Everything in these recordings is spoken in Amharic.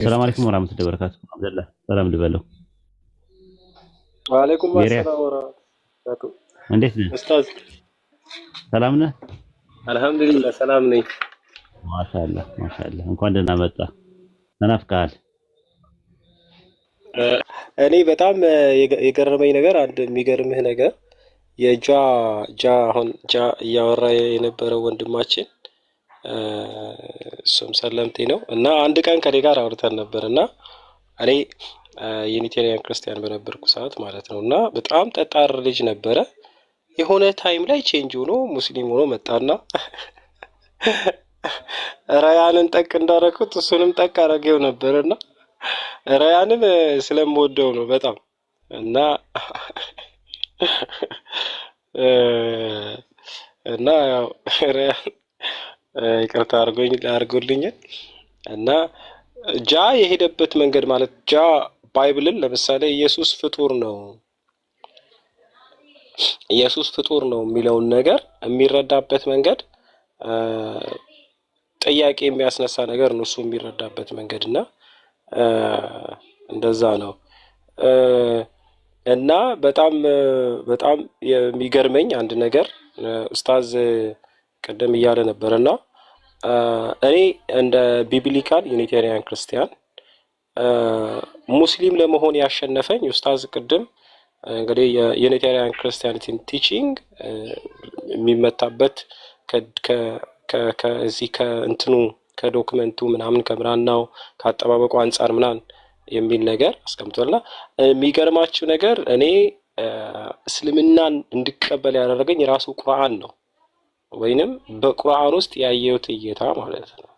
السلام عليكم ورحمة الله وبركاته. عبد الله سلام ልበለው። وعليكم السلام ورحمة الله. እንዴት ነህ? ኡስታዝ ሰላም ነህ? አልহামዱሊላህ ሰላም ነኝ። ማሻአላህ ማሻአላህ። እንኳን ደህና መጣ። ተናፍቀሃል። እኔ በጣም የገረመኝ ነገር አንድ የሚገርምህ ነገር አሁን እያወራ የነበረው ወንድማችን እሱም ሰለምቴ ነው እና አንድ ቀን ከኔ ጋር አውርተን ነበር እና እኔ ዩኒቴሪያን ክርስቲያን በነበርኩ ሰዓት ማለት ነው እና በጣም ጠጣር ልጅ ነበረ። የሆነ ታይም ላይ ቼንጅ ሆኖ ሙስሊም ሆኖ መጣና ራያንን ጠቅ እንዳረኩት እሱንም ጠቅ አረገው ነበርና ራያንን ስለምወደው ነው በጣም እና ያው ራያን ይቅርታ አድርጎልኝ እና የሄደበት መንገድ ማለት ባይብልን ለምሳሌ ኢየሱስ ፍጡር ነው የሚለውን ነገር የሚረዳበት መንገድ ጥያቄ የሚያስነሳ ነገር ነው እሱ የሚረዳበት መንገድ እና እንደዛ ነው እና በጣም የሚገርመኝ አንድ ነገር ኡስታዝ ቀደም እያለ ነበርና እኔ እንደ ቢብሊካል ዩኒቴሪያን ክርስቲያን ሙስሊም ለመሆን ያሸነፈኝ ኡስታዝ ቅድም እንግዲህ የዩኒቴሪያን ክርስቲያኒቲን ቲቺንግ የሚመታበት ከዚህ ከእንትኑ ከዶክመንቱ ምናምን ከብራናው ከአጠባበቁ አንፃር ምናምን የሚል ነገር አስቀምጧልና የሚገርማችሁ ነገር እኔ እስልምናን እንድቀበል ያደረገኝ ራሱ ቁርአን ነው ወይንም በቁርአን ውስጥ ያየሁት እይታ ማለት ነው።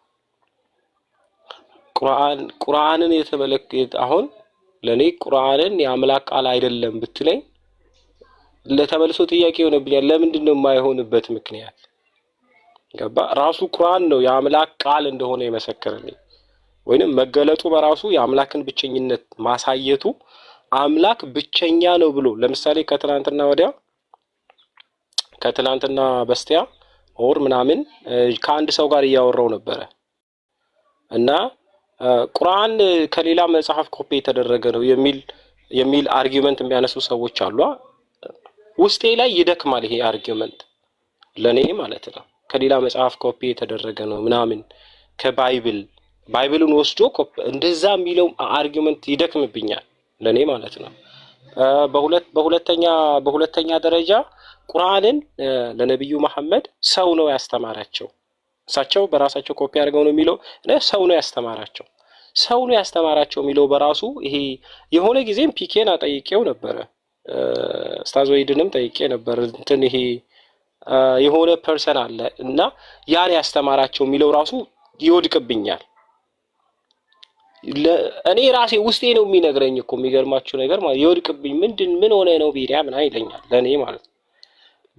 ቁርአንን የተመለከተ አሁን ለኔ ቁርአንን የአምላክ ቃል አይደለም ብትለኝ ለተመልሶ ጥያቄ ሆነብኛል። ለምንድን ነው የማይሆንበት ምክንያት ገባ? ራሱ ቁርአን ነው የአምላክ ቃል እንደሆነ የመሰከረልኝ ወይንም መገለጡ በራሱ የአምላክን ብቸኝነት ማሳየቱ አምላክ ብቸኛ ነው ብሎ ለምሳሌ ከትላንትና በስቲያ ኦር ምናምን ከአንድ ሰው ጋር እያወራው ነበረ እና ቁርአን ከሌላ መጽሐፍ ኮፒ የተደረገ ነው የሚል አርጊውመንት የሚያነሱ ሰዎች አሉ። ውስጤ ላይ ይደክማል ይሄ አርጊውመንት ለኔ ማለት ነው። ከሌላ መጽሐፍ ኮፒ የተደረገ ነው ምናምን ባይብልን ወስዶ እንደዛ የሚለው አርጊውመንት ይደክምብኛል ለኔ ማለት ነው። በሁለተኛ ደረጃ ቁርአንን ለነብዩ መሐመድ ሰው ነው ያስተማራቸው። እሳቸው በራሳቸው ኮፒ አድርገው ነው የሚለው ሰው ነው ያስተማራቸው የሚለው በራሱ ይሄ የሆነ ጊዜም ፒኬን አጠይቄው ነበረ ኡስታዝ ወይድንም ጠይቄ ነበር እንትን ይሄ የሆነ ፐርሰን አለ እና ያን ያስተማራቸው የሚለው ራሱ ይወድቅብኛል። እኔ ራሴ ውስጤ ነው የሚነግረኝ እኮ የሚገርማችሁ ነገር ማለት ይወድቅብኝ ምን ሆነ ነው ቢሪያ ምን አይለኛል ለኔ ማለት።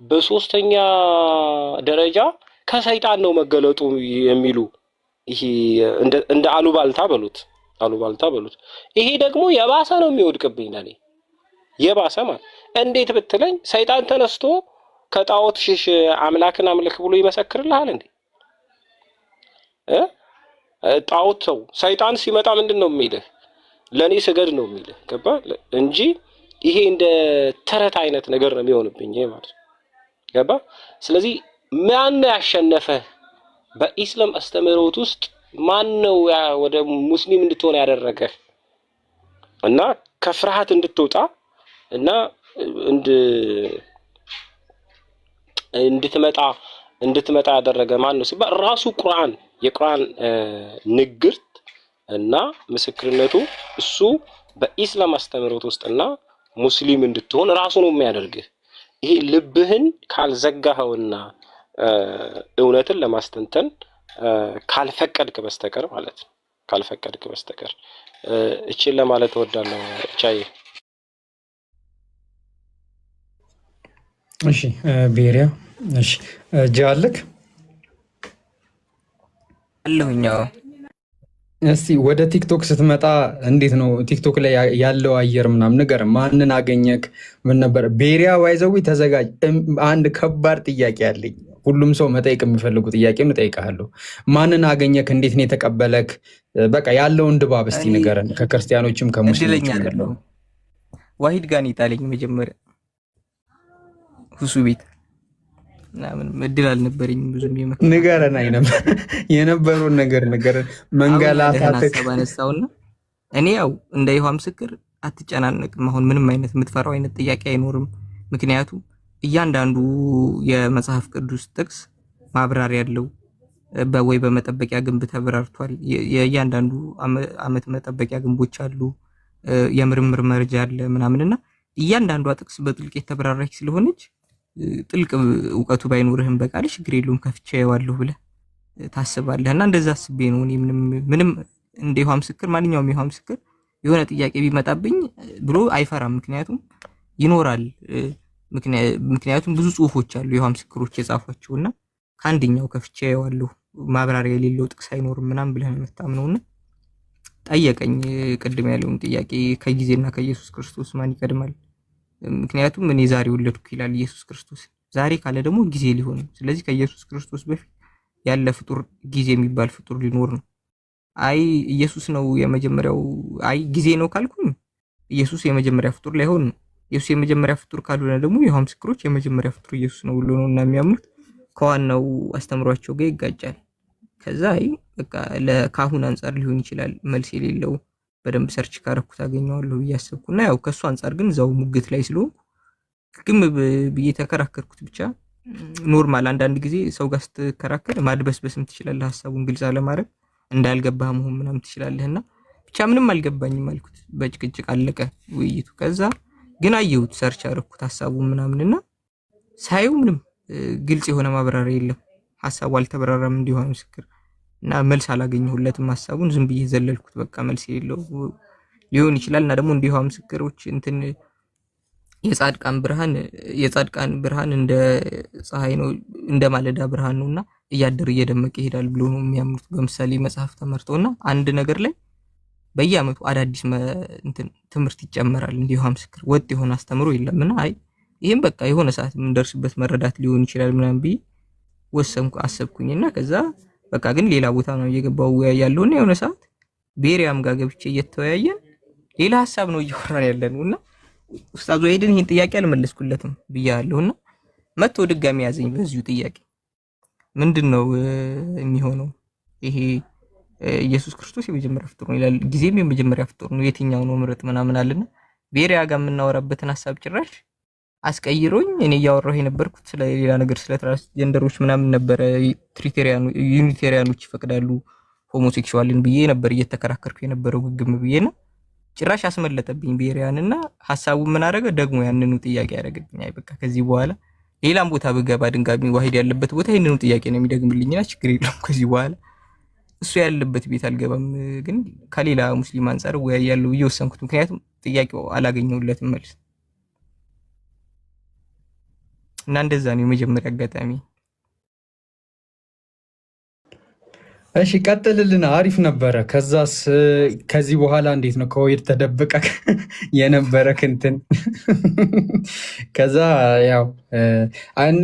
በሶስተኛ ደረጃ ከሰይጣን ነው መገለጡ የሚሉ ይሄ እንደ አሉባልታ በሉት ይሄ ደግሞ የባሰ ነው የሚወድቅብኝ ለኔ የባሰ ማለት እንዴት ብትለኝ ሰይጣን ተነስቶ ከጣዖት ሽሽ አምላክን አምልክ ብሎ ይመሰክርልሃል እንዴ? ጣዖት ሰው ሰይጣን ሲመጣ ምንድነው የሚልህ? ለኔ ስገድ ነው የሚልህ ገባ እንጂ ይሄ እንደ ተረት አይነት ነገር ነው የሚሆንብኝ ማለት ገባ። ስለዚህ ማን ያሸነፈ በኢስላም አስተምህሮት ውስጥ ማን ነው ወደ ሙስሊም እንድትሆን ያደረገ እና ከፍርሃት እንድትወጣ እና እንድትመጣ ያደረገ ማን ነው ሲባል ራሱ የቁርአን ንግርት እና ምስክርነቱ እሱ በኢስላም አስተምህሮት ውስጥና ሙስሊም እንድትሆን ራሱ ነው የሚያደርግህ። ይሄ ልብህን ካልዘጋኸውና እውነትን ለማስተንተን ካልፈቀድክ በስተቀር ማለት ነው። እቺን ለማለት እወዳለሁ። ቻይ እሺ ቤሪያ እሺ ጃልክ አለሁኛው። እስቲ ወደ ቲክቶክ ስትመጣ እንዴት ነው ቲክቶክ ላይ ያለው አየር ምናምን ነገር ማንን አገኘክ? ምን ነበር? ቤሪያ ዋይዘዊ ተዘጋጅ። አንድ ከባድ ጥያቄ አለኝ። ሁሉም ሰው መጠየቅ የሚፈልጉ ጥያቄም እጠይቅሃለሁ። ማንን አገኘክ? እንዴት ነው የተቀበለክ? በቃ ያለውን ድባብ እስቲ እኔ ንገረን፣ ከክርስቲያኖችም እድለኛ ከሙስሊሞችም ያለው። አይደለሁም። ዋሂድ ጋር ነው የጣለኝ መጀመሪያ ሁሱ ቤት እና ምንም እድል አልነበረኝም ብዙም የመከራ ንገረን፣ የነበረውን ነገር ንገረን። አሁን ያለህን መንገላታትክ ሀሳብ አነሳውና እኔ ያው እንደ ይሖዋ ምስክር አትጨናነቅም። አሁን ምንም አይነት የምትፈራው አይነት ጥያቄ አይኖርም። ምክንያቱም እያንዳንዱ የመጽሐፍ ቅዱስ ጥቅስ ማብራሪያ ያለው ወይ በመጠበቂያ ግንብ ተብራርቷል። የእያንዳንዱ ዓመት መጠበቂያ ግንቦች አሉ። የምርምር መረጃ አለ ምናምንና እያንዳንዷ ጥቅስ በጥልቅ የተብራራች ስለሆነች ጥልቅ እውቀቱ ባይኖርህም በቃል ችግር የለውም ከፍቼ ያዋለሁ ብለህ ታስባለህና እንደዛ አስቤ ነው። እኔ ምንም እንደ ይሖዋ ምስክር ማንኛውም ይሖዋ ምስክር የሆነ ጥያቄ ቢመጣብኝ ብሎ አይፈራም። ምክንያቱም ይኖራል። ምክንያቱም ብዙ ጽሁፎች አሉ ይሖዋ ምስክሮች የጻፏቸውና ከአንደኛው ከፍቼ ያዋለሁ ማብራሪያ የሌለው ጥቅስ አይኖርም ምናምን ብለህ ነው የምታምነውና ጠየቀኝ። ቅድም ያለውን ጥያቄ ከጊዜና ከኢየሱስ ክርስቶስ ማን ይቀድማል? ምክንያቱም እኔ ዛሬ ወለድኩ ይላል ኢየሱስ ክርስቶስ። ዛሬ ካለ ደግሞ ጊዜ ሊሆን፣ ስለዚህ ከኢየሱስ ክርስቶስ በፊት ያለ ፍጡር ጊዜ የሚባል ፍጡር ሊኖር ነው። አይ ኢየሱስ ነው የመጀመሪያው፣ አይ ጊዜ ነው ካልኩኝ ኢየሱስ የመጀመሪያ ፍጡር ላይሆን ነው። ኢየሱስ የመጀመሪያ ፍጡር ካልሆነ ደግሞ ይሖዋ ምስክሮች የመጀመሪያ ፍጡር ኢየሱስ ነው ብሎ ነው እና የሚያምኑት ከዋናው አስተምሯቸው ጋር ይጋጫል። ከዛ አይ በቃ ለካሁን አንፃር ሊሆን ይችላል መልስ የሌለው በደንብ ሰርች ካረኩት አገኘዋለሁ ብዬ አሰብኩና ያው ከሱ አንፃር ግን እዛው ሙግት ላይ ስለሆንኩ ግም ብዬ ተከራከርኩት። ብቻ ኖርማል። አንዳንድ ጊዜ ሰው ጋር ስትከራከር ማድበስበስም ትችላለህ፣ ሀሳቡን ግልጽ አለማድረግ እንዳልገባህ መሆን ምናምን ትችላለህና ብቻ ምንም አልገባኝም አልኩት። በጭቅጭቅ አለቀ ውይይቱ። ከዛ ግን አየሁት፣ ሰርች አረኩት ሀሳቡን ምናምንና ሳየው ምንም ግልጽ የሆነ ማብራሪያ የለም። ሀሳቡ አልተበራራም እንደ ይሖዋ ምስክር እና መልስ አላገኘሁለትም። ሀሳቡን ዝም ብዬ ዘለልኩት። በቃ መልስ የሌለው ሊሆን ይችላል። እና ደግሞ እንደ ይሖዋ ምስክሮች እንትን የጻድቃን ብርሃን እንደ ፀሐይ ነው፣ እንደ ማለዳ ብርሃን ነውና እያደር እየደመቀ ይሄዳል ብሎ ነው የሚያምኑት። በምሳሌ መጽሐፍ ተመርተውና አንድ ነገር ላይ በየአመቱ አዳዲስ እንትን ትምህርት ይጨመራል። እንደ ይሖዋ ምስክር ወጥ የሆነ አስተምሮ የለምና አይ ይሄም በቃ የሆነ ሰዓት የምንደርስበት መረዳት ሊሆን ይችላል ምናምን ብዬ ወሰንኩ፣ አሰብኩኝና ከዛ በቃ ግን ሌላ ቦታ ነው እየገባው ያለውና የሆነ ሰዓት ቤሪያም ጋር ገብቼ እየተወያየን ሌላ ሀሳብ ነው እያወራን ያለነውና ኡስታዝ ወይድን ይሄን ጥያቄ አልመለስኩለትም ብያለሁና መጥቶ ድጋሚ ያዘኝ በዚሁ ጥያቄ። ምንድነው የሚሆነው? ይሄ ኢየሱስ ክርስቶስ የመጀመሪያ ፍጡር ነው ይላል፣ ጊዜም የመጀመሪያ ፍጡር ነው፣ የትኛው ነው ምርጥ ምናምን አለና ቤሪያ ጋር የምናወራበትን ሀሳብ ጭራሽ አስቀይሮኝ እኔ እያወራሁ የነበርኩት ስለ ሌላ ነገር ስለ ትራንስጀንደሮች ምናምን ነበር። ዩኒቴሪያኖች ይፈቅዳሉ ሆሞሴክሹዋልን ብዬ ነበር እየተከራከርኩ የነበረው ግግም ብዬና ጭራሽ አስመለጠብኝ ቤሪያንና ሐሳቡ ምን አደረገ ደግሞ ያንኑ ጥያቄ ያደረገብኝ። አይ በቃ ከዚህ በኋላ ሌላም ቦታ ብገባ ድንጋሚ ዋሂድ ያለበት ቦታ ይሄንኑ ጥያቄ ነው የሚደግምልኝና ችግር የለውም ከዚህ በኋላ እሱ ያለበት ቤት አልገባም። ግን ከሌላ ሙስሊም አንፃር ያለው እየወሰንኩት፣ ምክንያቱም ጥያቄው አላገኘሁለትም መልስ እና እንደዛ ነው የመጀመሪያ አጋጣሚ። እሺ ቀጥልልን፣ አሪፍ ነበረ። ከዛስ ከዚህ በኋላ እንዴት ነው ከወይድ ተደብቀ የነበረክ እንትን? ከዛ ያው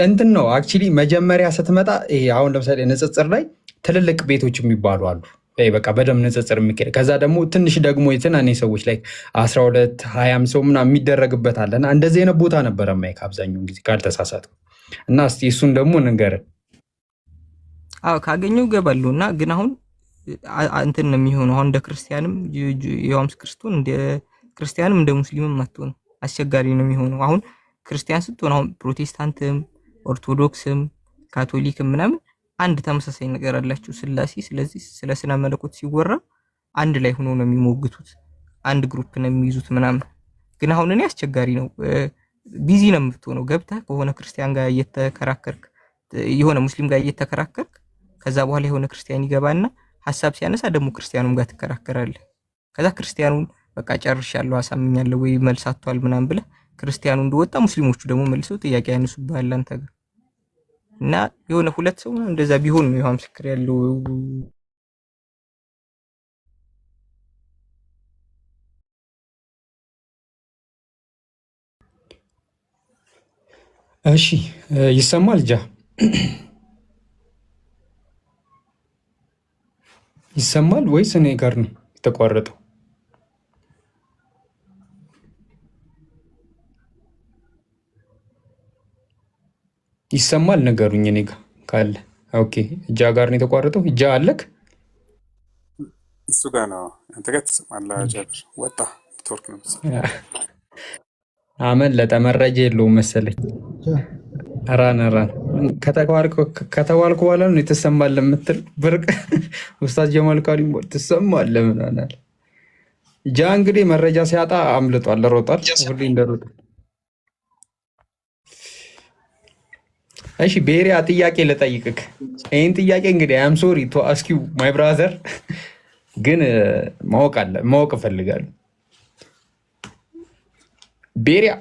እንትን ነው አክቹሊ መጀመሪያ ስትመጣ አሁን ለምሳሌ ንጽጽር ላይ ትልልቅ ቤቶች የሚባሉ አሉ፣ በቃ በደንብ ንጽጽር የሚካሄድ። ከዛ ደግሞ ትንሽ ደግሞ የትናንሽ ሰዎች ላይ 12 20 ሰው ምናምን የሚደረግበት አለና እንደዚህ አይነት ቦታ ነበረ ማይክ አብዛኛውን ጊዜ ካልተሳሳትኩ። እና እስቲ እሱን ደግሞ ንገረን። አዎ ካገኘው ገባለሁና ግን አሁን እንትን ነው የሚሆነው። አሁን እንደ ክርስቲያንም ይሖዋ ምስክር እንደ ክርስቲያንም እንደ ሙስሊምም አትሆን፣ አስቸጋሪ ነው የሚሆነው። አሁን ክርስቲያን ስትሆን አሁን ፕሮቴስታንትም ኦርቶዶክስም ካቶሊክም ምናምን አንድ ተመሳሳይ ነገር አላችሁ፣ ስላሴ። ስለዚህ ስለ ስነ መለኮት ሲወራ አንድ ላይ ሆኖ ነው የሚሞግቱት፣ አንድ ግሩፕ ነው የሚይዙት ምናምን። ግን አሁን እኔ አስቸጋሪ ነው፣ ቢዚ ነው የምትሆነው። ገብተህ ከሆነ ክርስቲያን ጋር እየተከራከርክ የሆነ ሙስሊም ጋር እየተከራከርክ ከዛ በኋላ የሆነ ክርስቲያን ይገባና ሐሳብ ሲያነሳ ደግሞ ክርስቲያኑም ጋር ትከራከራለህ። ከዛ ክርስቲያኑን በቃ ጨርሻለሁ አሳምኛለሁ ወይ መልስ አጥቷል ምናምን ብለህ ክርስቲያኑ እንደወጣ ሙስሊሞቹ ደግሞ መልሰው ጥያቄ ያነሱብሃል አንተ ጋር እና የሆነ ሁለት ሰው እንደዛ ቢሆን ነው ይሖዋ ምስክር ያለው። እሺ ይሰማል ጃ ይሰማል ወይስ እኔ ጋር ነው የተቋረጠው? ይሰማል ነገሩኝ። እኔ ጋር ካለ ኦኬ። እጃ ጋር ነው የተቋረጠው። እጃ አለክ እሱ ጋር ነው። አንተ ጋር ትሰማለህ። ጃብር ወጣ ኔትወርክ ነው አመለጠ። መረጃ የለውም መሰለኝ። ራን ከተባልኩ በኋላ ነው የተሰማል የምትል ብርቅ ኡስታዝ ጀማል ካሊም ትሰማል ምናናል። ጃ እንግዲህ መረጃ ሲያጣ አምልጧል፣ ሮጣል። ሁሌ እንደሮጠ። እሺ ቤሪያ ጥያቄ ልጠይቅክ። ይህን ጥያቄ እንግዲህ አም ሶሪ ቱ አስኪው ማይ ብራዘር፣ ግን ማወቅ እፈልጋለሁ። ቤሪያ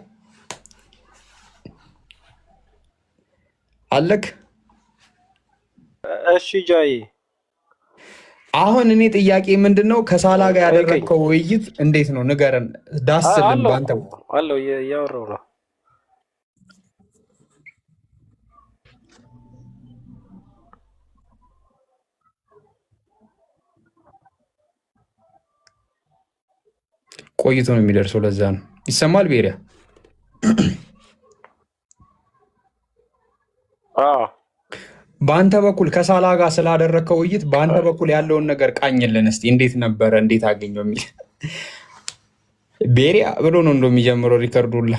አለክ? እሺ ጃይ፣ አሁን እኔ ጥያቄ ምንድነው ከሳላ ጋር ያደረግከው ውይይት እንዴት ነው? ንገረን፣ ዳስልን። ባንተ አለው እያወራሁ ነው። ቆይቶ ነው የሚደርሰው። ለዛ ነው። ይሰማል ቤሪያ? በአንተ በኩል ከሳላ ጋር ስላደረግከው ውይይት በአንተ በኩል ያለውን ነገር ቃኝልን እስቲ። እንዴት ነበረ? እንዴት አገኘው? የሚል ቤሪያ ብሎ ነው እንደሚጀምረው ሪከርዱላ።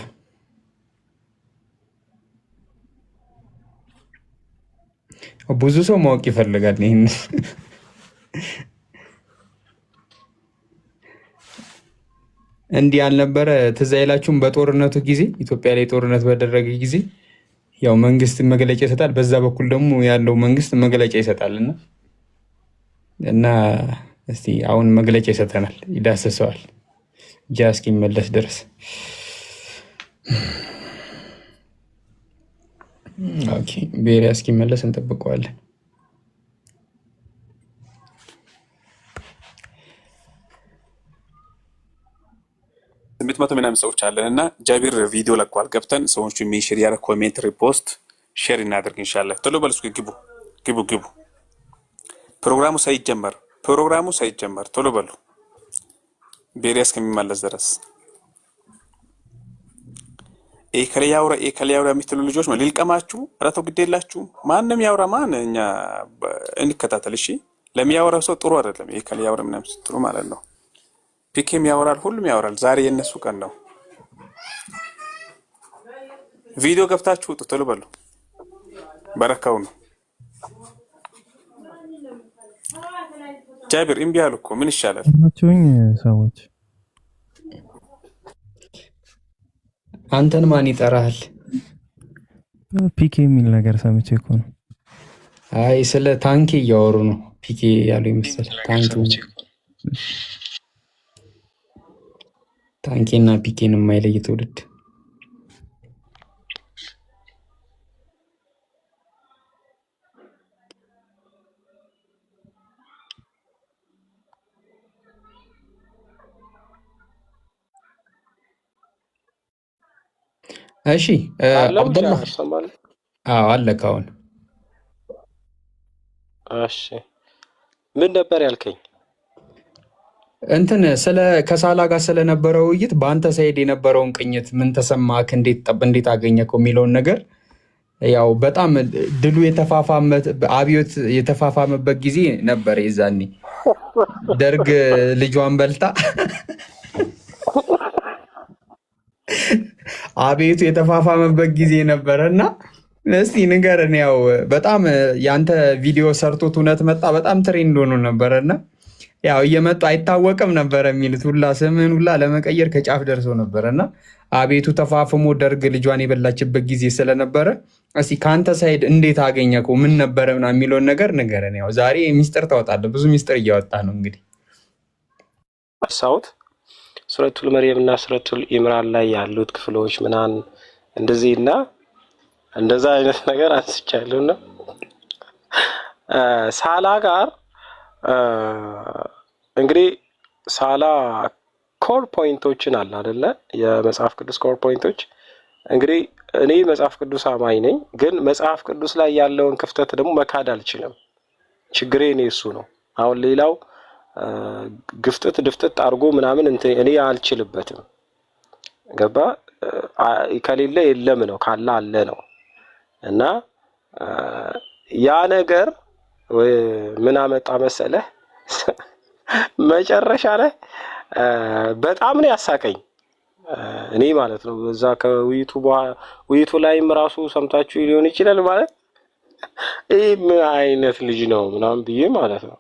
ብዙ ሰው ማወቅ ይፈልጋል ይህን። እንዲህ ያልነበረ ትዝ አይላችሁም? በጦርነቱ ጊዜ ኢትዮጵያ ላይ ጦርነት በደረገ ጊዜ ያው መንግስት መግለጫ ይሰጣል፣ በዛ በኩል ደግሞ ያለው መንግስት መግለጫ ይሰጣል። እና እስቲ አሁን መግለጫ ይሰጠናል፣ ይዳሰሰዋል ጃ እስኪመለስ ድረስ። ኦኬ ቤሪያ እስኪመለስ እንጠብቀዋለን። ስምንት መቶ ምናምን ሰዎች አለን እና ጃቢር ቪዲዮ ለቋል። ገብተን ሰዎቹ ሜንሽን ያረ ኮሜንት፣ ሪፖስት፣ ሼር እናደርግ ኢንሻአላህ። ቶሎ በሉ እስኪ ግቡ። ፕሮግራሙ ሳይጀመር ቶሎ በሉ። ቤሪያ እስከሚመለስ ድረስ ኤከለ ያውራ የምትሉ ልጆች ነው ሊልቀማችሁ። ኧረ ተው ግድ የላችሁ። ማንም ያውራ ማን እኛ እንከታተል። እሺ ለሚያወራው ሰው ጥሩ አይደለም። ኤከለ ያውራ ምናምን ስትሉ ማለት ነው። ፒኬም ያወራል፣ ሁሉም ያወራል። ዛሬ የነሱ ቀን ነው። ቪዲዮ ገብታችሁ ውጡ፣ ቶሎ በሉ። በረካው ነው። ጃቢር እምቢ አሉ እኮ ምን ይሻላል? ሰዎች አንተን ማን ይጠራሃል? ፒኬ የሚል ነገር ሰምቼ እኮ ነው። አይ ስለ ታንኪ እያወሩ ነው። ፒኬ ያሉ ይመስል ታንኪና ፒኬን የማይለይ ትውልድ። እሺ አብደላ አለክ አሁን? እሺ ምን ነበር ያልከኝ? እንትን ከሳላ ጋር ስለነበረው ውይይት በአንተ ሳይድ የነበረውን ቅኝት ምን ተሰማክ? እንዴት አገኘከው የሚለውን ነገር ያው በጣም ድሉ አብዮት የተፋፋመበት ጊዜ ነበር። የዛኔ ደርግ ልጇን በልታ አብዮቱ የተፋፋመበት ጊዜ ነበረ እና እስቲ ንገረን። ያው በጣም ያንተ ቪዲዮ ሰርቶት እውነት መጣ፣ በጣም ትሬንድ ሆኖ ነበረና ያው እየመጡ አይታወቅም ነበረ የሚሉት ሁላ ስምን ሁላ ለመቀየር ከጫፍ ደርሶ ነበረና አቤቱ ተፋፍሞ ደርግ ልጇን የበላችበት ጊዜ ስለነበረ እስቲ ከአንተ ሳይድ እንዴት አገኘከው? ምን ነበረ ምናምን የሚለውን ነገር ንገረን። ያው ዛሬ ሚስጥር ታወጣለህ፣ ብዙ ሚስጥር እያወጣ ነው። እንግዲህ ሳውት ሱረቱል መርየም እና ሱረቱል ኢምራን ላይ ያሉት ክፍሎች ምናን እንደዚህ እና እንደዛ አይነት ነገር አንስቻለሁና ሳላ ጋር እንግዲህ ሳላ ኮር ፖይንቶችን አለ አይደለ? የመጽሐፍ ቅዱስ ኮር ፖይንቶች። እንግዲህ እኔ መጽሐፍ ቅዱስ አማኝ ነኝ፣ ግን መጽሐፍ ቅዱስ ላይ ያለውን ክፍተት ደግሞ መካድ አልችልም። ችግሬ እኔ እሱ ነው። አሁን ሌላው ግፍጥት ድፍጥጥ አድርጎ ምናምን እንትን እኔ አልችልበትም። ገባ ከሌለ የለም ነው፣ ካለ አለ ነው። እና ያ ነገር ምን አመጣ መሰለህ መጨረሻ ላይ በጣም ነው ያሳቀኝ እኔ ማለት ነው። በዛ ውይይቱ ላይም ራሱ ሰምታችሁ ሊሆን ይችላል ማለት ይሄ ምን አይነት ልጅ ነው ምናምን ብዬ ማለት ነው።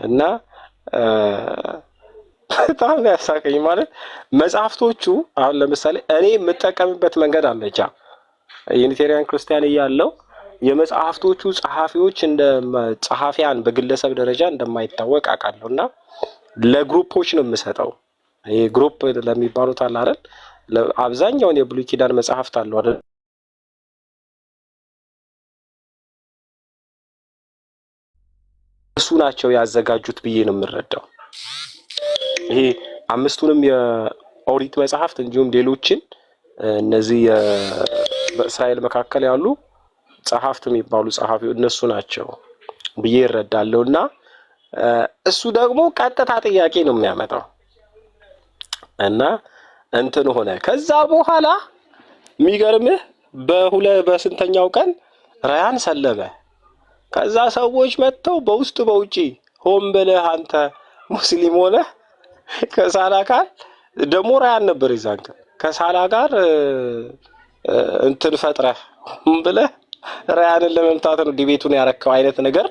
እና በጣም ነው ያሳቀኝ ማለት መጽሐፍቶቹ አሁን ለምሳሌ እኔ የምጠቀምበት መንገድ አለቻ ዩኒቴሪያን ክርስቲያን እያለው የመጽሐፍቶቹ ጸሐፊዎች እንደ ጸሐፊያን በግለሰብ ደረጃ እንደማይታወቅ አውቃለሁና ለግሩፖች ነው የምሰጠው። ይሄ ግሩፕ ለሚባሉት አለ አይደል? አብዛኛውን የብሉይ ኪዳን መጽሐፍት አሉ አይደል? እሱ ናቸው ያዘጋጁት ብዬ ነው የምረዳው። ይሄ አምስቱንም የኦሪት መጽሐፍት እንዲሁም ሌሎችን እነዚህ በእስራኤል መካከል ያሉ ጸሐፍት የሚባሉ ጸሐፊው እነሱ ናቸው ብዬ እረዳለሁና እሱ ደግሞ ቀጥታ ጥያቄ ነው የሚያመጣው እና እንትን ሆነ። ከዛ በኋላ የሚገርምህ በስንተኛው ቀን ራያን ሰለመ። ከዛ ሰዎች መጥተው በውስጥ በውጪ ሆን ብለህ አንተ ሙስሊም ሆነህ ከሳላ ጋር ደግሞ ራያን ነበር ይዛን ከሳላ ጋር እንትን ፈጥረህ ሆን ብለህ ራያንን ለመምታት ነው ዲቤቱን ያረከው አይነት ነገር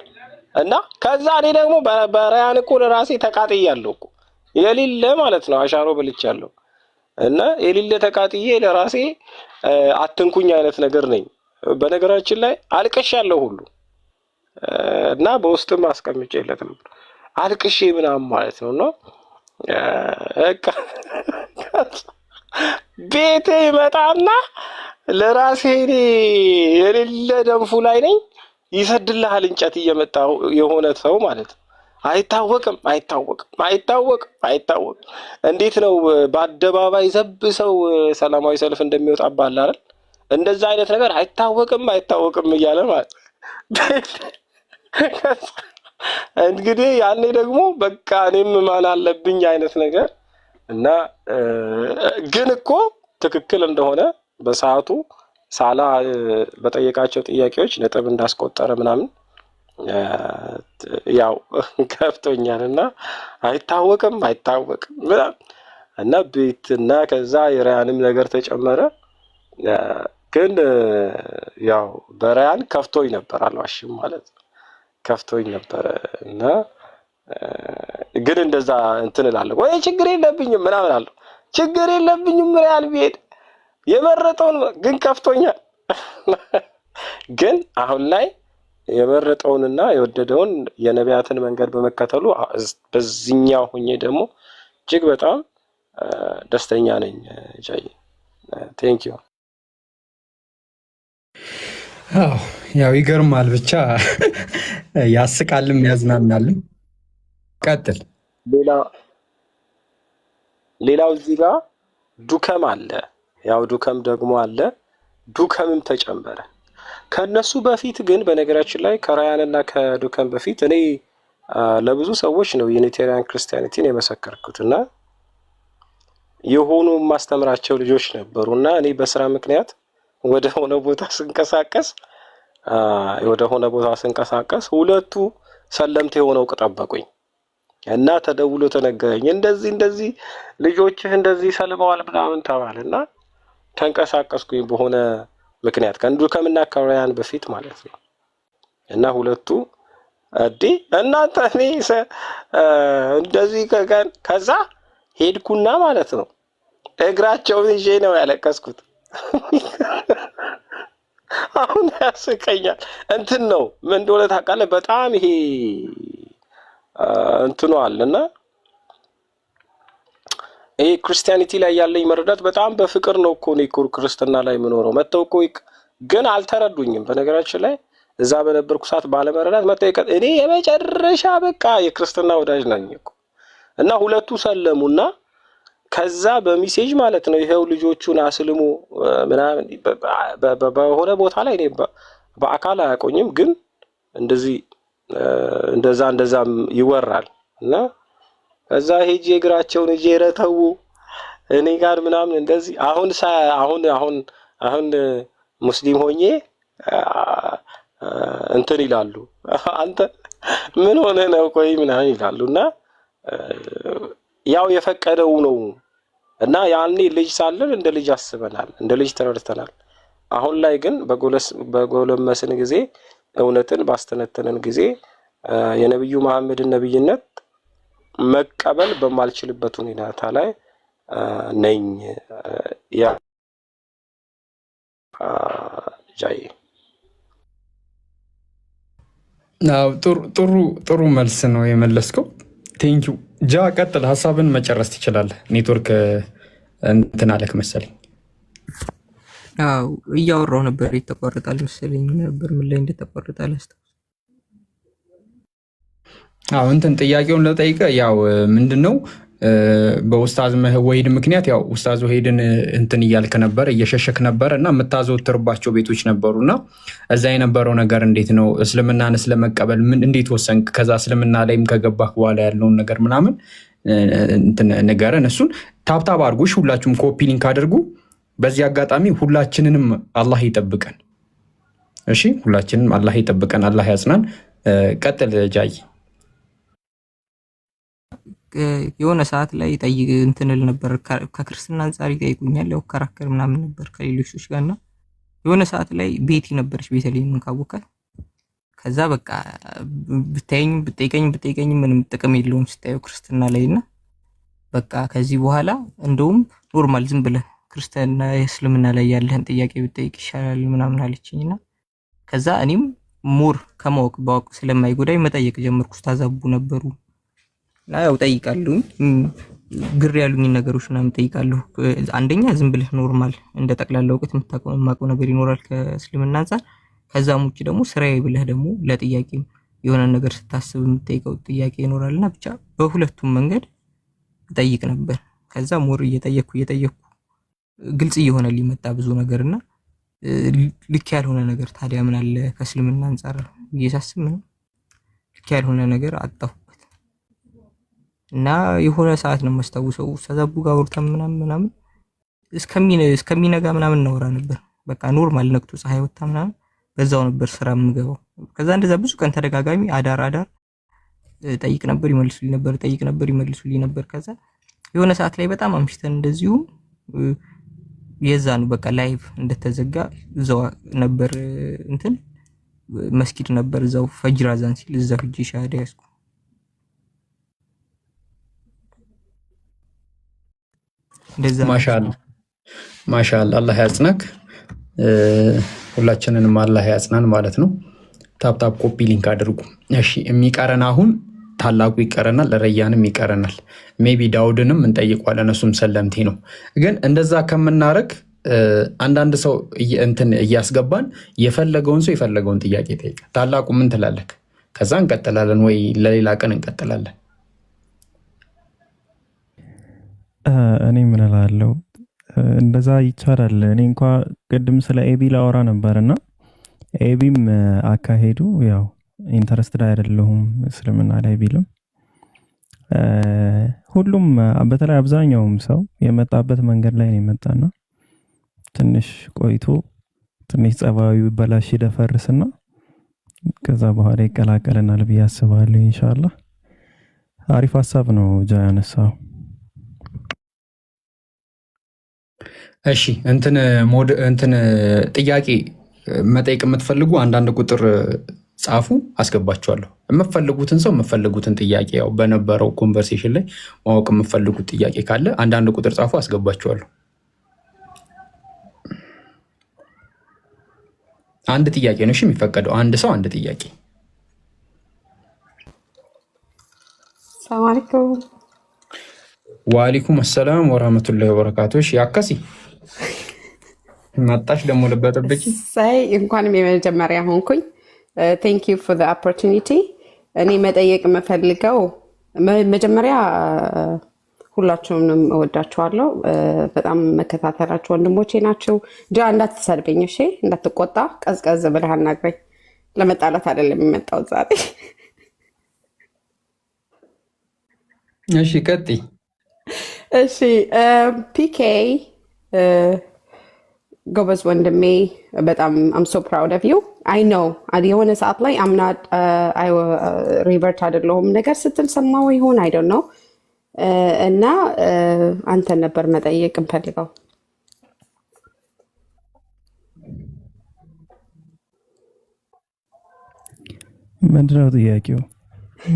እና ከዛ እኔ ደግሞ በራያን እኮ ለራሴ ተቃጥያለሁ እኮ የሌለ ማለት ነው አሻሮ በልቻለሁ እና የሌለ ተቃጥዬ ለራሴ አትንኩኝ አይነት ነገር ነኝ። በነገራችን ላይ አልቅሻለሁ ሁሉ እና በውስጥም አስቀምጬለት ነበር አልቅሼ ምናምን ማለት ነው። እና ቤቴ ይመጣና ለራሴ እኔ የሌለ ደንፉ ላይ ነኝ ይሰድልሃል እንጨት እየመጣ የሆነ ሰው ማለት ነው። አይታወቅም። እንዴት ነው በአደባባይ ዘብ ሰው ሰላማዊ ሰልፍ እንደሚወጣባል አይደል? እንደዛ አይነት ነገር አይታወቅም እያለ ማለት እንግዲህ ያኔ ደግሞ በቃ እኔም ማን አለብኝ አይነት ነገር እና ግን እኮ ትክክል እንደሆነ በሰዓቱ ሳላ በጠየቃቸው ጥያቄዎች ነጥብ እንዳስቆጠረ ምናምን ያው ከፍቶኛል እና አይታወቅም ምናምን እና ቤትና ከዛ የራያንም ነገር ተጨመረ። ግን ያው በራያን ከፍቶኝ ነበር አልዋሽም ማለት ነው ከፍቶኝ ነበር እና ግን እንደዛ እንትን እላለሁ ወይ ችግር የለብኝም ምናምን አለው ችግር የለብኝም ራያን ቢሄድ የመረጠውን ግን ከፍቶኛል። ግን አሁን ላይ የመረጠውንና የወደደውን የነቢያትን መንገድ በመከተሉ በዚህኛው ሆኜ ደግሞ እጅግ በጣም ደስተኛ ነኝ። ጃይ ቴንክ ዩ። አዎ ያው ይገርማል፣ ብቻ ያስቃልም ያዝናናልም። ቀጥል። ሌላው እዚህ ጋር ዱከም አለ። ያው ዱከም ደግሞ አለ፣ ዱከምም ተጨመረ። ከነሱ በፊት ግን በነገራችን ላይ ከራያንና ከዱከም በፊት እኔ ለብዙ ሰዎች ነው ዩኒቴሪያን ክርስቲያኒቲን የመሰከርኩትና የሆኑ ማስተምራቸው ልጆች ነበሩና እኔ በስራ ምክንያት ወደ ሆነ ቦታ ስንቀሳቀስ ሁለቱ ሰለምቴ ሆነው ቀጠበቁኝ እና ተደውሎ ተነገረኝ እንደዚህ ልጆችህ እንደዚህ ሰልመዋል ምናምን ተባለና ተንቀሳቀስኩኝ በሆነ ምክንያት ከዱከምና ከራያን በፊት ማለት ነው። እና ሁለቱ እናንተ እኔ እንደዚህ ከዛ ሄድኩና ማለት ነው እግራቸውን ይዤ ነው ያለቀስኩት። አሁን ያስቀኛል። እንትን ነው ምን እንደሆነ ታውቃለህ? በጣም ይሄ እንትኑ አለና ይሄ ክርስቲያኒቲ ላይ ያለኝ መረዳት በጣም በፍቅር ነው እኮ ነው ክርስትና ላይ የምኖረው። መተው እኮ ግን አልተረዱኝም። በነገራችን ላይ እዛ በነበርኩ ሰዓት ባለመረዳት መተው እኔ የመጨረሻ በቃ የክርስትና ወዳጅ ነኝ እኮ እና ሁለቱ ሰለሙና ከዛ በሚሴጅ ማለት ነው ይሄው ልጆቹን አስልሙ ምናምን በሆነ ቦታ ላይ እኔ በአካል አያቆኝም፣ ግን እንደዛ ይወራል እና ከዛ ሄጄ እግራቸውን እጄ ረተው እኔ ጋር ምናምን እንደዚህ አሁን ሙስሊም ሆኜ እንትን ይላሉ አንተ ምን ሆነ ነው ቆይ ምናምን ይላሉና ያው የፈቀደው ነው እና ያኔ ልጅ ሳለን እንደ ልጅ አስበናል እንደ ልጅ ተረድተናል። አሁን ላይ ግን በጎለመስን ጊዜ እውነትን ባስተነተንን ጊዜ የነብዩ መሐመድን ነብይነት መቀበል በማልችልበት ሁኔታ ላይ ነኝ። ያ ጃይ ጥሩ መልስ ነው የመለስከው። ቴንኪው ጃ። ቀጥል፣ ሀሳብን መጨረስ ትችላለህ። ኔትወርክ እንትን አለክ መሰለኝ። አዎ እያወራሁ ነበር፣ ይተቋረጣል መሰለኝ ነበር። ምን ላይ እንደተቋረጠ አላስታውስም። አዎ እንትን ጥያቄውን ለጠይቀ ያው ምንድነው በኡስታዝ ወሂድ ምክንያት ያው ኡስታዝ ወሂድን እንትን እያልክ ነበር፣ እየሸሸክ ነበር እና የምታዘወትርባቸው ቤቶች ነበሩና እዛ የነበረው ነገር እንዴት ነው? እስልምናን ስለመቀበል ምን እንዴት ወሰንክ? ከዛ እስልምና ላይም ከገባህ በኋላ ያለውን ነገር ምናምን እንትን ንገረን። እሱን ታብታብ አድርጉሽ፣ ሁላችሁም ኮፒ ሊንክ አድርጉ። በዚህ አጋጣሚ ሁላችንንም አላህ ይጠብቀን። እሺ፣ ሁላችንንም አላህ ይጠብቀን፣ አላህ ያጽናን። ቀጥል ጃይ። የሆነ ሰዓት ላይ ጠይቅ እንትንል ነበር፣ ከክርስትና አንጻር ይጠይቁኛል፣ ያው ከራከር ምናምን ነበር ከሌሎች ሰዎች ጋርና የሆነ ሰዓት ላይ ቤቲ ነበረች ቤተልሔም ካወቃት። ከዛ በቃ ብትጠይቀኝ ምንም ጥቅም የለውም ስታየው ክርስትና ላይና በቃ ከዚህ በኋላ እንደውም ኖርማል ዝም ብለህ ክርስትና እስልምና ላይ ያለህን ጥያቄ ብትጠይቅ ይሻላል ምናምን አለችኝና ከዛ እኔም ሞር ከማወቅ ባወቅ ስለማይጎዳኝ መጠየቅ ጀመርኩ። ታዛቡ ነበሩ ያው ጠይቃለሁ፣ ግር ያሉኝ ነገሮች ምናምን ጠይቃለሁ። አንደኛ ዝም ብለህ ኖርማል እንደ ጠቅላላ እውቀት የምታውቀው ነገር ይኖራል ከእስልምና አንፃር። ከዛም ውጭ ደግሞ ስራዬ ብለህ ደግሞ ለጥያቄም የሆነ ነገር ስታስብ የምትጠይቀው ጥያቄ ይኖራልና ብቻ በሁለቱም መንገድ ጠይቅ ነበር። ከዛ ሞር እየጠየቅኩ ግልጽ እየሆነ ሊመጣ ብዙ ነገርና ልክ ያልሆነ ነገር ታዲያ ምን አለ ከእስልምና አንፃር እየሳስብ ነው ልክ ያልሆነ ነገር አጣሁበት እና የሆነ ሰዓት ነው የማስታውሰው ተዛቡ ጋር ወርተን ምናምን እስከሚነጋ ምናምን እናወራ ነበር። በቃ ኖርማል ነክቶ ፀሐይ ወጣ ምናምን በዛው ነበር ስራ የምገባው። ከዛ እንደዛ ብዙ ቀን ተደጋጋሚ አዳር ጠይቅ ነበር ይመልሱልኝ ነበር። ከዛ የሆነ ሰዓት ላይ በጣም አምሽተን እንደዚሁ የዛኑ በቃ ላይቭ እንደተዘጋ እዛው ነበር እንትን መስጊድ ነበር እዛው ፈጅር አዛን ሲል እዛው ሂጅ ሻሃዳ ያስኩ። እንደዛ ማሻአላ አላህ ያጽናክ። ሁላችንንም አላህ ያጽናን ማለት ነው። ታፕታፕ ኮፒ ሊንክ አድርጉ። እሺ የሚቀረን አሁን ታላቁ ይቀረናል፣ ለረያንም ይቀረናል። ሜቢ ዳውድንም እንጠይቋለን፣ እሱም ሰለምቴ ነው። ግን እንደዛ ከምናረግ አንዳንድ ሰው እንትን እያስገባን የፈለገውን ሰው የፈለገውን ጥያቄ ጠይቅ። ታላቁ ምን ትላለህ? ከዛ እንቀጥላለን ወይ ለሌላ ቀን እንቀጥላለን። እኔ ምን እላለሁ፣ እንደዛ ይቻላል። እኔ እንኳ ቅድም ስለ ኤቢ ላወራ ነበርና ኤቢም አካሄዱ ያው ኢንተረስትድ አይደለሁም እስልምና ላይ ቢልም ሁሉም በተለይ አብዛኛውም ሰው የመጣበት መንገድ ላይ ነው የመጣና ትንሽ ቆይቶ ትንሽ ጸባዩ በላሽ ይደፈርስና ከዛ በኋላ ይቀላቀለናል ብዬ አስባለሁ። ኢንሻአላህ አሪፍ ሐሳብ ነው ጃ ያነሳው። እሺ እንትን ጥያቄ መጠየቅ የምትፈልጉ አንዳንድ ቁጥር ጻፉ፣ አስገባችኋለሁ። የምትፈልጉትን ሰው የምትፈልጉትን ጥያቄ ያው በነበረው ኮንቨርሴሽን ላይ ማወቅ የምትፈልጉት ጥያቄ ካለ አንዳንድ ቁጥር ጻፉ፣ አስገባችኋለሁ። አንድ ጥያቄ ነው እሺ የሚፈቀደው፣ አንድ ሰው አንድ ጥያቄ። ሰላም አለይኩም። ወአለይኩም ሰላም ወራህመቱላሂ ወበረካቱህ። ያካሲ መጣሽ ደግሞ ልበጠብቂ ሳይ እንኳንም የመጀመሪያ ሆንኩኝ። ቴንክ ዩ ፎር ዘ ኦፖርቹኒቲ። እኔ መጠየቅ የምፈልገው መጀመሪያ ሁላችሁንም እወዳችኋለሁ። በጣም መከታተላችሁ ወንድሞቼ ናቸው። ጃ እንዳትሰድበኝ እሺ፣ እንዳትቆጣ፣ ቀዝቀዝ ብለህ አናግረኝ። ለመጣላት አይደለም የመጣሁት ዛሬ። እሺ ቀጥይ። እሺ ፒኬ ጎበዝ ወንድሜ በጣም አም ሶ ፕራውድ ኦፍ ዩ አይ ኖ የሆነ ሰዓት ላይ አምናት ሪቨርት አይደለሁም ነገር ስትል ሰማው ይሆን አይ ዶንት ኖ እና አንተን ነበር መጠየቅ እንፈልገው። ምንድነው ጥያቄው?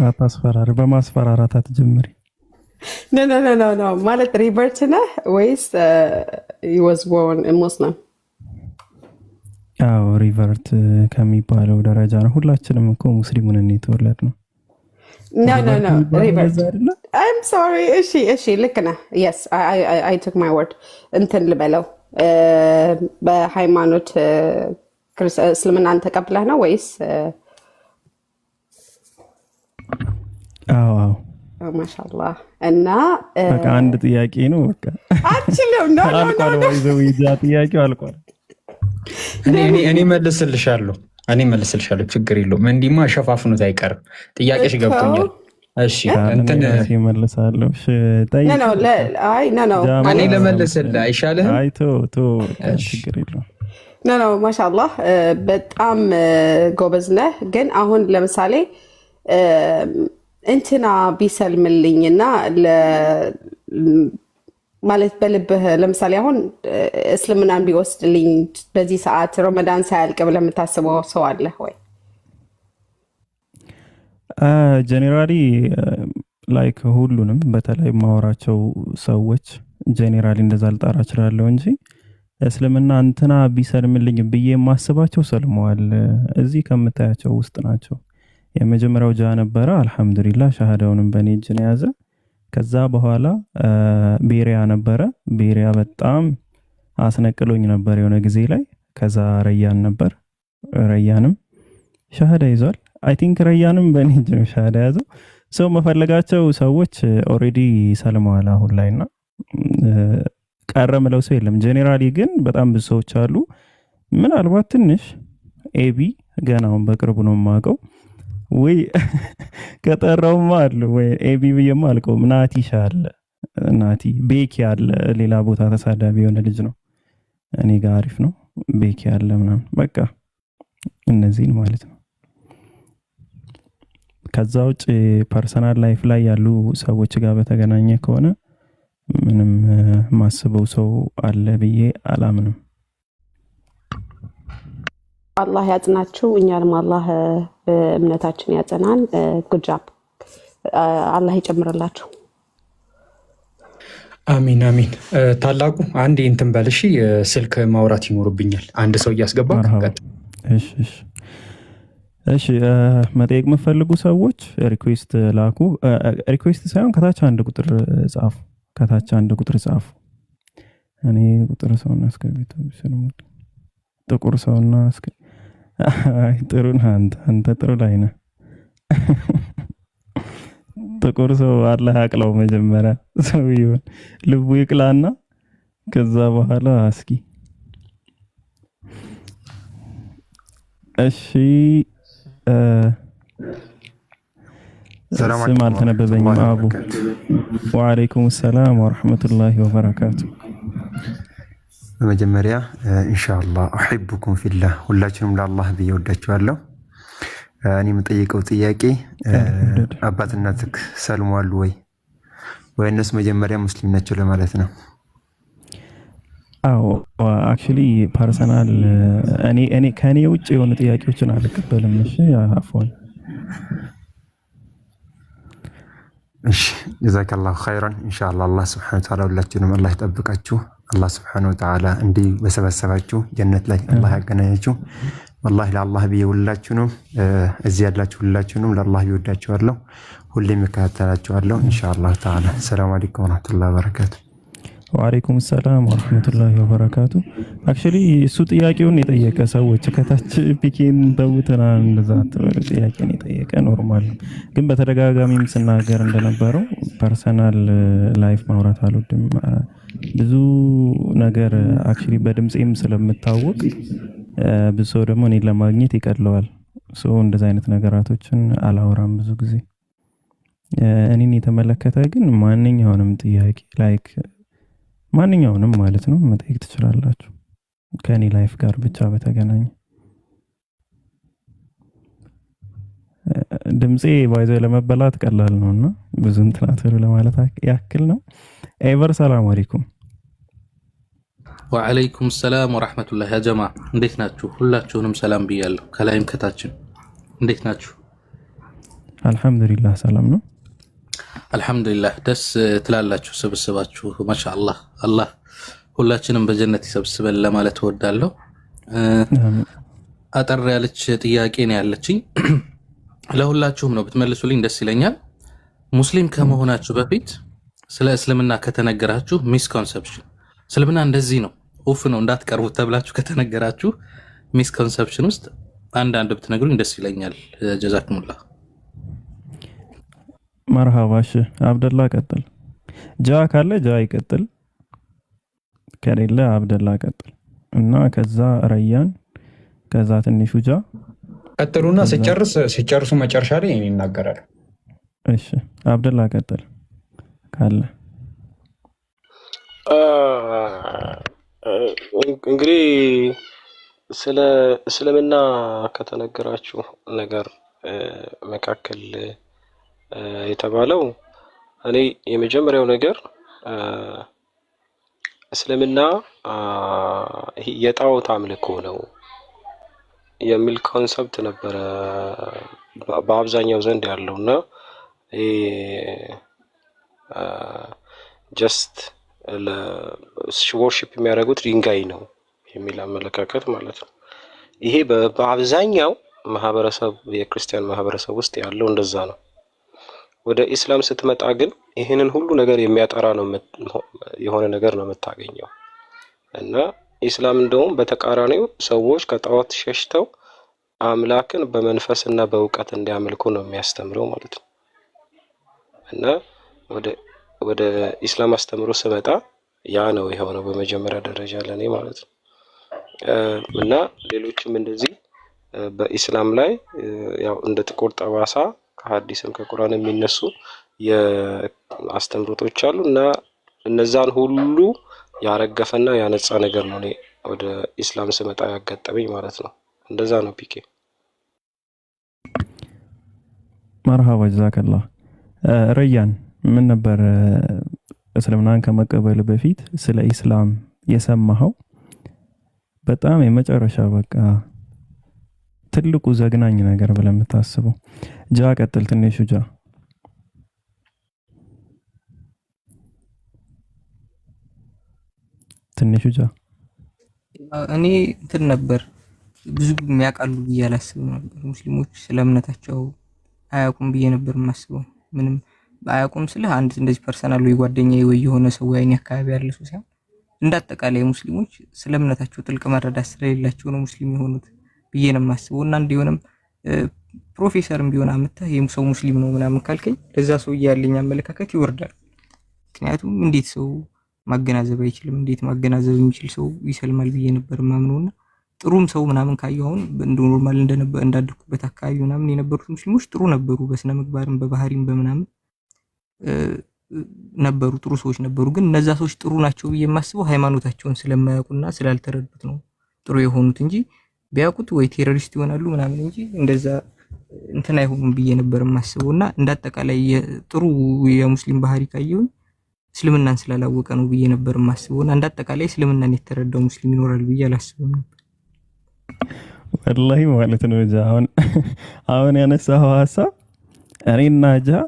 አታስፈራሪ፣ በማስፈራራት አትጀምሪ። ኖ ማለት ሪቨርት ነህ ወይስ he was born a Muslim? አዎ ሪቨርት ከሚባለው ደረጃ ነው። ሁላችንም እኮ ሙስሊም ነን የተወለድነው። No, ሪቨርት I'm sorry እሺ ልክ ነህ። yes I took my word እንትን ልበለው በሃይማኖት እስልምናን ተቀብለህ ነው ወይስ አዎ ማሻአላህ እና በቃ አንድ ጥያቄ ነው። በቃ አችልም አልቋል። ወይዘው ይዛ ጥያቄው አልቋል። እኔ መልስልሻለሁ ችግር የለውም። እንዲማ ሸፋፍኑት አይቀርም። ጥያቄሽ ገብቶኛል። እሺ እንትን ይመልሳለሁ። እሺ ጠይቅ። እኔ ለመልስልህ አይሻልህም? አይ ችግር የለውም። ኖ ማሻአላህ በጣም ጎበዝ ነህ። ግን አሁን ለምሳሌ እንትና ቢሰልምልኝና ማለት በልብህ ለምሳሌ አሁን እስልምናን ቢወስድልኝ በዚህ ሰዓት ረመዳን ሳያልቅ ብለህ የምታስበው ሰው አለ ወይ? ጀኔራሊ ላይክ ሁሉንም በተለይ ማወራቸው ሰዎች ጀኔራሊ እንደዛ ልጠራ እችላለሁ እንጂ እስልምና እንትና ቢሰልምልኝ ብዬ የማስባቸው ሰልመዋል። እዚህ ከምታያቸው ውስጥ ናቸው። የመጀመሪያው ጃ ነበረ። አልহামዱሊላህ ሻሃዳውንም በኔ እጅ ነው ያዘ። ከዛ በኋላ ቤሪያ ነበረ። ቤሪያ በጣም አስነቅሎኝ ነበር የሆነ ጊዜ ላይ። ከዛ ረያን ነበር። ረያንም ሻሃዳ ይዟል። አይ ቲንክ ረያንም በኔ እጅ ነው ሻሃዳ ያዘው። ሰው መፈለጋቸው ሰዎች ኦሬዲ ሰልመዋል አሁን ላይና ቀረ ምለው ሰው የለም። ጀነራሊ ግን በጣም ብዙ ሰዎች አሉ። ምናልባት ትንሽ ኤቢ ገናውን በቅርቡ ነው የማውቀው ወይ ከጠራውማ አለ ወይ ኤቢ ብዬማ አልቀውም። ናቲሻ አለ፣ ናቲ ቤኪ አለ። ሌላ ቦታ ተሳዳቢ የሆነ ልጅ ነው። እኔ ጋር አሪፍ ነው። ቤኪ አለ ምናምን በቃ እነዚህን ማለት ነው። ከዛ ውጭ ፐርሰናል ላይፍ ላይ ያሉ ሰዎች ጋር በተገናኘ ከሆነ ምንም ማስበው ሰው አለ ብዬ አላምንም። አላህ ያጽናችሁ፣ እኛንም አላህ እምነታችን ያጸናን። ጉድ ጃብ አላህ ይጨምርላችሁ። አሚን። ታላቁ አንድ እንትን በል እሺ። ስልክ ማውራት ይኖርብኛል። አንድ ሰው እያስገባ እሺ መጠየቅ የምትፈልጉ ሰዎች ሪኩዌስት ላኩ። ሪኩዌስት ሳይሆን ከታች አንድ ቁጥር ጻፉ። እኔ ቁጥር ሰውና አስከቢቱ ስለሙት ጥቁር ሰውና አስከ አይ ጥሩ ነህ አንተ ጥሩ ላይ ነህ። ጥቁር ሰው አላህ ያቅለው መጀመሪያ ሰውዬው ልቡ ይቅላና ከዛ በኋላ እስኪ እሺ ስም አልተነበበኝም። አቡ ወአለይኩም ሰላም ወራህመቱላሂ ወበረካቱ። በመጀመሪያ ኢንሻአላህ አህብኩም ፊላህ ሁላችንም ለአላህ ብዬ ወዳችኋለሁ። እኔ የምጠይቀው ጥያቄ አባት እናትህ ሰልሟል ወይ እነሱ መጀመሪያ ሙስሊም ናቸው ለማለት ነው? አዎ አክቹሊ ፐርሰናል እኔ ከኔ ውጭ የሆኑ ጥያቄዎችን አልቀበልም። እሺ አፎን እሺ ጀዛከላሁ ኸይራን። ኢንሻአላህ አላህ ሱብሓነሁ ወተዓላ ሁላችሁንም አላህ ይጠብቃችሁ። አላህ ሱብሓነሁ ወተዓላ እንዲህ በሰበሰባችሁ ጀነት ላይ አላህ ያገናኛችሁ። ወላሂ ለአላህ ብዬ ሁላችሁንም እዚህ ያላችሁ ሁላችሁንም ለአላህ ይወዳችኋለሁ። ሁሌም እከታተላችኋለሁ ኢንሻአላህ ተዓላ። ሰላም አለይኩም ወራህመቱላሂ ወበረካቱ። ወአለይኩም ሰላም ወራህመቱላሂ ወበረካቱ። አክቹሊ እሱ ጥያቄውን የጠየቀ ሰዎች ከታች ፒኬን ተውተና እንደዛ ጥያቄን የጠየቀ ኖርማል። ግን በተደጋጋሚም ስናገር እንደነበረው ፐርሰናል ላይፍ ማውራት አልወድም። ብዙ ነገር አክቹሊ በድምጼም ስለምታወቅ ብዙ ሰው ደግሞ እኔን ለማግኘት ይቀለዋል። እንደዛ አይነት ነገራቶችን አላወራም ብዙ ጊዜ። እኔን የተመለከተ ግን ማንኛውንም ጥያቄ ላይክ ማንኛውንም ማለት ነው መጠየቅ ትችላላችሁ ከኔ ላይፍ ጋር ብቻ በተገናኘ። ድምጼ ባይዘ ለመበላት ቀላል ነውና ብዙ እንትናተሩ ለማለት ያክል ነው። ኤቨር ሰላም አለይኩም። ወአለይኩም ሰላም ወራህመቱላሂ ያ ጀማ እንዴት ናችሁ? ሁላችሁንም ሰላም ብያለሁ ከላይም ከታችም እንዴት ናችሁ? አልহামዱሊላህ ሰላም ነው። አልহামዱሊላህ ደስ ትላላችሁ ሰብስባችሁ ማሻአላህ አላህ ሁላችንም በጀነት ይሰብስበን ለማለት እወዳለሁ። አጠር ያለች ጥያቄ ነው ያለችኝ ለሁላችሁም ነው ብትመልሱልኝ ደስ ይለኛል። ሙስሊም ከመሆናችሁ በፊት ስለ እስልምና ከተነገራችሁ ሚስኮንሰፕሽን እስልምና እንደዚህ ነው ኡፍ ነው እንዳትቀርቡት ተብላችሁ ከተነገራችሁ ሚስኮንሰፕሽን ውስጥ አንድ ብትነግሩኝ ደስ ይለኛል። ጀዛኩሙላህ። መርሃባሽ አብደላ ቀጥል። ጃ ካለ ጃ ይቀጥል፣ ከሌለ አብደላ ቀጥል እና ከዛ ረያን ከዛ ትንሹ ጃ ቀጥሉና ሲጨርሱ መጨረሻ ላይ ይናገራሉ። እሺ አብደላ ቀጥል ካለ። እንግዲህ ስለ እስልምና ከተነገራችሁ ነገር መካከል የተባለው እኔ የመጀመሪያው ነገር እስልምና የጣዖት አምልኮ ነው የሚል ኮንሰፕት ነበረ በአብዛኛው ዘንድ ያለውና ጀስት ለወርሺፕ የሚያደርጉት ድንጋይ ነው የሚል አመለካከት ማለት ነው። ይሄ በአብዛኛው ማህበረሰብ የክርስቲያን ማህበረሰብ ውስጥ ያለው እንደዛ ነው። ወደ ኢስላም ስትመጣ ግን ይሄንን ሁሉ ነገር የሚያጠራ ነው የሆነ ነገር ነው የምታገኘው እና ኢስላም እንደውም በተቃራኒው ሰዎች ከጣዖት ሸሽተው አምላክን በመንፈስና በእውቀት እንዲያመልኩ ነው የሚያስተምረው ማለት ነው። እና ወደ ኢስላም አስተምሮ ስመጣ ያ ነው የሆነው በመጀመሪያ ደረጃ ለኔ ማለት ነው። እና ሌሎችም እንደዚህ በኢስላም ላይ ያው እንደ ጥቁር ጠባሳ ከሐዲስም ከቁርአን የሚነሱ የአስተምሮቶች አሉ እና እነዛን ሁሉ ያረገፈና ያነጻ ነገር ነው እኔ ወደ ኢስላም ስመጣ ያጋጠመኝ ማለት ነው። እንደዛ ነው ፒኬ። መርሃባ ጀዛከላህ። ረያን ምን ነበር እስልምናን ከመቀበል በፊት ስለ ኢስላም የሰማኸው በጣም የመጨረሻ በቃ ትልቁ ዘግናኝ ነገር ብለህ የምታስበው? ጃ ቀጥል ትንሹ ጃ። ትንሹ ጃ እኔ እንትን ነበር ብዙ የሚያውቃሉ ብዬ አላስብም ነበር። ሙስሊሞች ስለ እምነታቸው አያውቁም ብዬ ነበር የማስበው። ምንም አያውቁም ስለ አንድ እንደዚህ ፐርሰናል ወይ ጓደኛዬ ወይ የሆነ ሰው አይኔ አካባቢ ያለ ሰው ሳይሆን እንዳጠቃላይ ሙስሊሞች ስለ እምነታቸው ጥልቅ መረዳት ስለሌላቸው ነው ሙስሊም የሆኑት ብዬ ነው የማስበው። እና እንደሆነም ፕሮፌሰርም ቢሆን አመጣህ ይሄም ሰው ሙስሊም ነው ምናምን ካልከኝ ለዛ ሰው ያለኝ አመለካከት ይወርዳል። ምክንያቱም እንዴት ሰው ማገናዘብ አይችልም? እንዴት ማገናዘብ የሚችል ሰው ይሰልማል ብዬ ነበር ማምነውና ጥሩም ሰው ምናምን ካየው አሁን ኖርማል እንዳደኩበት አካባቢ ምናምን የነበሩት ሙስሊሞች ጥሩ ነበሩ፣ በስነ ምግባርም በባህሪም በምናምን ነበሩ፣ ጥሩ ሰዎች ነበሩ። ግን እነዛ ሰዎች ጥሩ ናቸው ብዬ የማስበው ሃይማኖታቸውን ስለማያውቁና ስላልተረዱት ነው ጥሩ የሆኑት እንጂ ቢያውቁት ወይ ቴሮሪስት ይሆናሉ ምናምን እንጂ እንደዛ እንትን አይሆኑም ብዬ ነበር የማስበውና እንዳጠቃላይ ጥሩ የሙስሊም ባህሪ ካየው እስልምናን ስላላወቀ ነው ብዬ ነበር የማስበውና እንዳጠቃላይ እስልምናን የተረዳው ሙስሊም ይኖራል ብዬ አላስብም ነበር። ወላሂ ማለት ነው ጃ አሁን ያነሳው ሐሳብ እኔና ጃ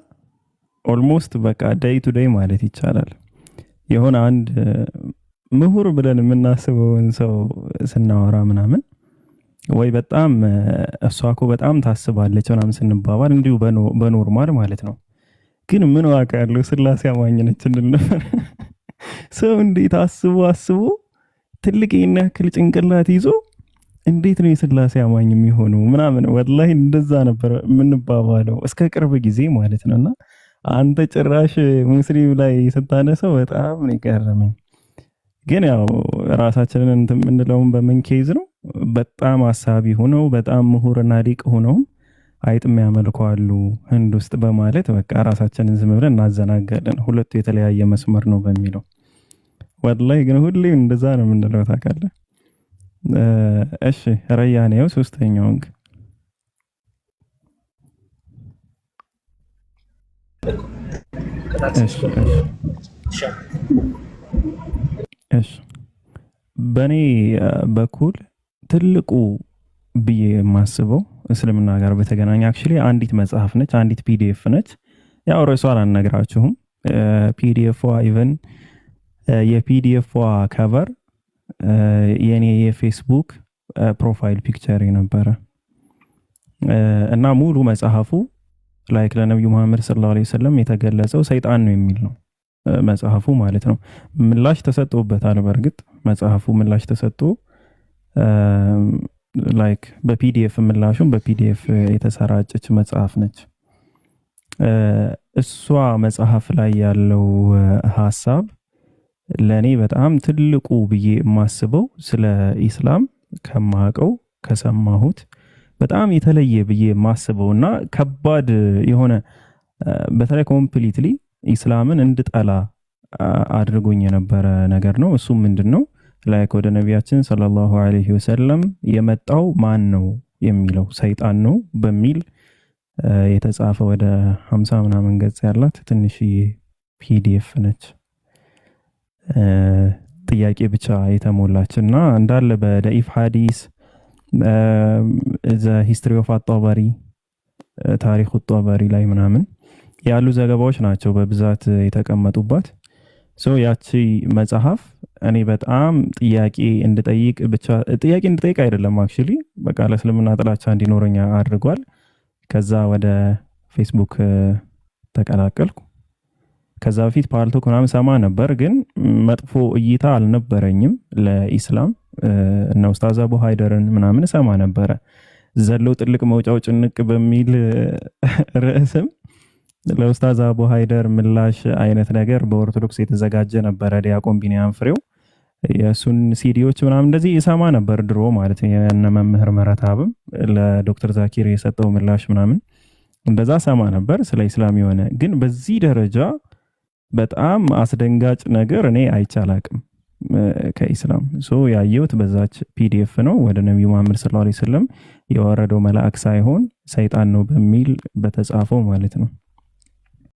ኦልሞስት በቃ ዴይ ቱ ዴይ ማለት ይቻላል የሆነ አንድ ምሁር ብለን የምናስበውን ሰው ስናወራ ምናምን ወይ በጣም እሷ እኮ በጣም ታስባለች ምናምን ስንባባል እንዲሁ በኖርማል ማለት ነው። ግን ምን ዋጋ ያለው ስላሴ አማኝ ነች እንል ነበር። ሰው እንዴት አስቦ ትልቅ ያክል ጭንቅላት ይዞ እንዴት ነው የስላሴ አማኝ የሚሆነው ምናምን ወላሂ እንደዛ ነበር የምንባባለው እስከ ቅርብ ጊዜ ማለት ነውና አንተ ጭራሽ ሙስሊም ላይ ስታነሰው በጣም ነው የገረመኝ። ግን ያው ራሳችንን እንትን የምንለውን በምን ኬዝ ነው በጣም አሳቢ ሆነው በጣም ምሁርና ሊቅ ሆነው አይጥ የሚያመልኩ አሉ ህንድ ውስጥ በማለት በቃ ራሳችንን ዝም ብለን እናዘናጋለን። ሁለቱ የተለያየ መስመር ነው በሚለው ወላሂ ግን ሁሌም እንደዛ ነው የምንለው ታውቃለህ። እሺ ረያኔው ሶስተኛው እሺ በኔ በኩል ትልቁ ብዬ የማስበው እስልምና ጋር በተገናኘ አክቹሊ አንዲት መጽሐፍ ነች፣ አንዲት ፒዲኤፍ ነች። ያው ርዕሷን አልነግራችሁም። ፒዲኤፏ ኢቨን የፒዲኤፏ ከቨር የኔ የፌስቡክ ፕሮፋይል ፒክቸር ነበረ እና ሙሉ መጽሐፉ ላይክ ለነብዩ መሐመድ ሰለላሁ ዐለይሂ ወሰለም የተገለጸው ሰይጣን ነው የሚል ነው መጽሐፉ ማለት ነው። ምላሽ ተሰጥቶበታል። በርግጥ መጽሐፉ ምላሽ ተሰጥቶ ላይክ በፒዲኤፍ ምላሹን በፒዲኤፍ የተሰራጨች መጽሐፍ ነች። እሷ መጽሐፍ ላይ ያለው ሐሳብ ለኔ በጣም ትልቁ ብዬ የማስበው ስለ ኢስላም ከማቀው ከሰማሁት በጣም የተለየ ብዬ የማስበውና ከባድ የሆነ በተለይ ኮምፕሊትሊ ኢስላምን እንድጠላ አድርጎኝ የነበረ ነገር ነው። እሱ ምንድነው ላይክ ወደ ነቢያችን ሰለላሁ ዐለይሂ ወሰለም የመጣው ማን ነው የሚለው ሰይጣን ነው በሚል የተጻፈ ወደ 50 ምናምን ገጽ ያላት ትንሽ ፒዲኤፍ ነች። ጥያቄ ብቻ የተሞላችና እንዳለ በደኢፍ ሐዲስ ዘ ሂስትሪ ኦፍ አጣባሪ ታሪክ አጣባሪ ላይ ምናምን ያሉ ዘገባዎች ናቸው በብዛት የተቀመጡባት። ያቺ መጽሐፍ እኔ በጣም ጥያቄ እንድጠይቅ አይደለም አክቹሊ በቃ ለእስልምና ጥላቻ እንዲኖረኝ አድርጓል። ከዛ ወደ ፌስቡክ ተቀላቀልኩ። ከዛ በፊት ፓልቶክ ምናምን ሰማ ነበር፣ ግን መጥፎ እይታ አልነበረኝም ለኢስላም እና ኡስታዝ አቡ ሃይደርን ምናምን ሰማ ነበረ። ዘለው ጥልቅ መውጫው ጭንቅ በሚል ርዕስም ለኡስታዝ አቡ ሃይደር ምላሽ አይነት ነገር በኦርቶዶክስ የተዘጋጀ ነበረ። ዲያቆን ቢኒያም ፍሬው የሱን ሲዲዎች ምናምን እንደዚህ ይሰማ ነበር ድሮ ማለት ነው። የነ መምህር መረታብም ለዶክተር ዛኪር የሰጠው ምላሽ ምናምን እንደዛ ሰማ ነበር ስለ ኢስላም የሆነ ግን በዚህ ደረጃ በጣም አስደንጋጭ ነገር እኔ አይቻላቅም ከኢስላም ያየሁት በዛች ፒዲኤፍ ነው። ወደ ነብዩ መሐመድ ሰለላሁ ዐለይሂ ወሰለም የወረደው መልአክ ሳይሆን ሰይጣን ነው በሚል በተጻፈው ማለት ነው።